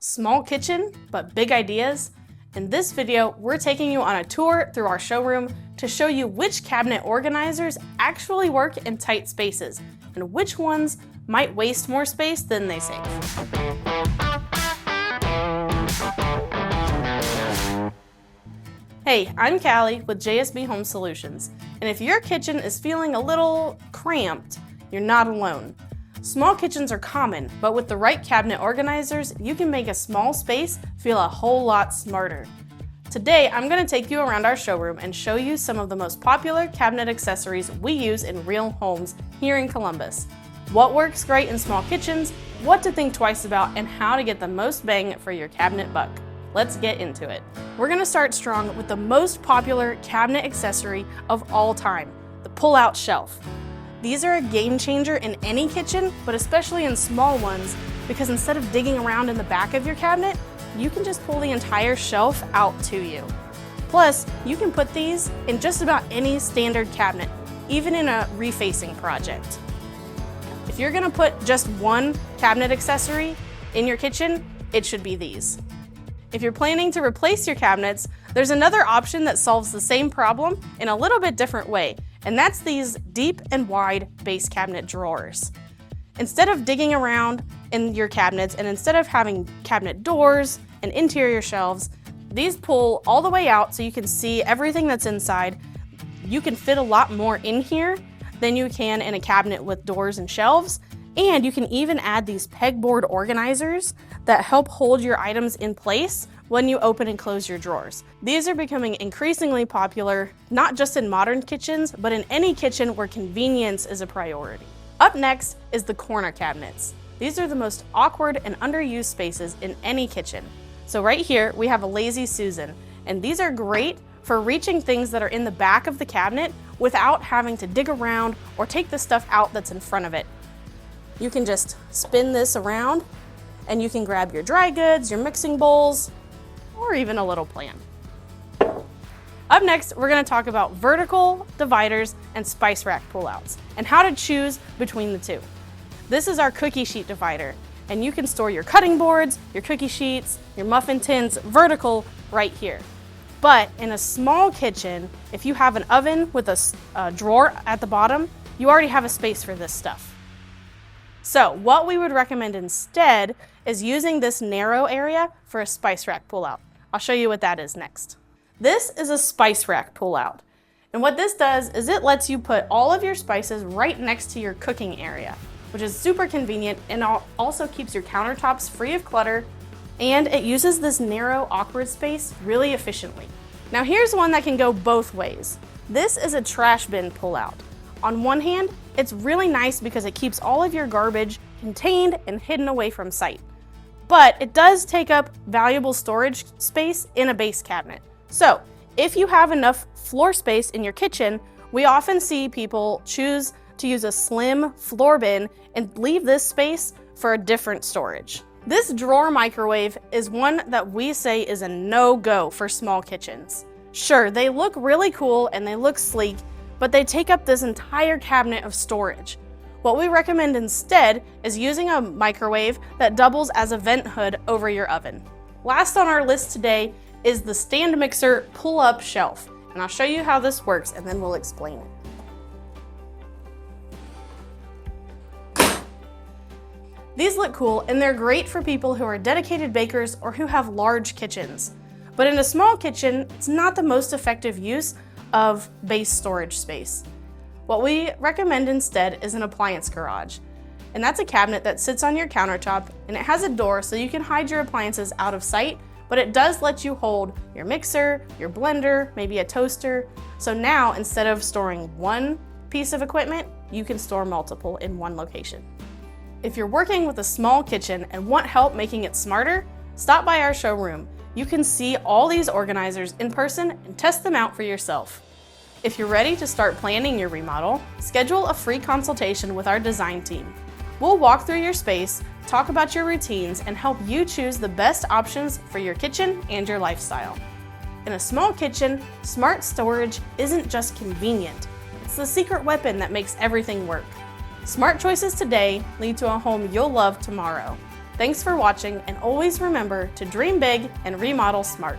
Small kitchen, but big ideas? In this video, we're taking you on a tour through our showroom to show you which cabinet organizers actually work in tight spaces and which ones might waste more space than they save. Hey, I'm Callie with JSB Home Solutions, and if your kitchen is feeling a little cramped, you're not alone. Small kitchens are common, but with the right cabinet organizers, you can make a small space feel a whole lot smarter. Today, I'm going to take you around our showroom and show you some of the most popular cabinet accessories we use in real homes here in Columbus. What works great in small kitchens, what to think twice about, and how to get the most bang for your cabinet buck. Let's get into it. We're going to start strong with the most popular cabinet accessory of all time, the pull-out shelf. These are a game changer in any kitchen, but especially in small ones, because instead of digging around in the back of your cabinet, you can just pull the entire shelf out to you. Plus, you can put these in just about any standard cabinet, even in a refacing project. If you're gonna put just one cabinet accessory in your kitchen, it should be these. If you're planning to replace your cabinets, there's another option that solves the same problem in a little bit different way, and that's these deep and wide base cabinet drawers. Instead of digging around in your cabinets and instead of having cabinet doors and interior shelves, these pull all the way out so you can see everything that's inside. You can fit a lot more in here than you can in a cabinet with doors and shelves, and you can even add these pegboard organizers that help hold your items in place when you open and close your drawers. These are becoming increasingly popular, not just in modern kitchens, but in any kitchen where convenience is a priority. Up next is the corner cabinets. These are the most awkward and underused spaces in any kitchen. So right here, we have a Lazy Susan, and these are great for reaching things that are in the back of the cabinet without having to dig around or take the stuff out that's in front of it. You can just spin this around and you can grab your dry goods, your mixing bowls, or even a little plant. Up next, we're going to talk about vertical dividers and spice rack pullouts and how to choose between the two. This is our cookie sheet divider, and you can store your cutting boards, your cookie sheets, your muffin tins vertical right here. But in a small kitchen, if you have an oven with a drawer at the bottom, you already have a space for this stuff. So what we would recommend instead is using this narrow area for a spice rack pullout. I'll show you what that is next. This is a spice rack pullout. And what this does is it lets you put all of your spices right next to your cooking area, which is super convenient and also keeps your countertops free of clutter, and it uses this narrow, awkward space really efficiently. Now here's one that can go both ways. This is a trash bin pullout. On one hand, it's really nice because it keeps all of your garbage contained and hidden away from sight. But it does take up valuable storage space in a base cabinet. So if you have enough floor space in your kitchen, we often see people choose to use a slim floor bin and leave this space for a different storage. This drawer microwave is one that we say is a no-go for small kitchens. Sure, they look really cool and they look sleek, but they take up this entire cabinet of storage. What we recommend instead is using a microwave that doubles as a vent hood over your oven. Last on our list today is the stand mixer pull-up shelf, and I'll show you how this works and then we'll explain it. These look cool and they're great for people who are dedicated bakers or who have large kitchens. But in a small kitchen, it's not the most effective use of base storage space. What we recommend instead is an appliance garage. And that's a cabinet that sits on your countertop and it has a door so you can hide your appliances out of sight, but it does let you hold your mixer, your blender, maybe a toaster. So now instead of storing one piece of equipment, you can store multiple in one location. If you're working with a small kitchen and want help making it smarter, stop by our showroom. You can see all these organizers in person and test them out for yourself. If you're ready to start planning your remodel, schedule a free consultation with our design team. We'll walk through your space, talk about your routines, and help you choose the best options for your kitchen and your lifestyle. In a small kitchen, smart storage isn't just convenient. It's the secret weapon that makes everything work. Smart choices today lead to a home you'll love tomorrow. Thanks for watching, and always remember to dream big and remodel smart.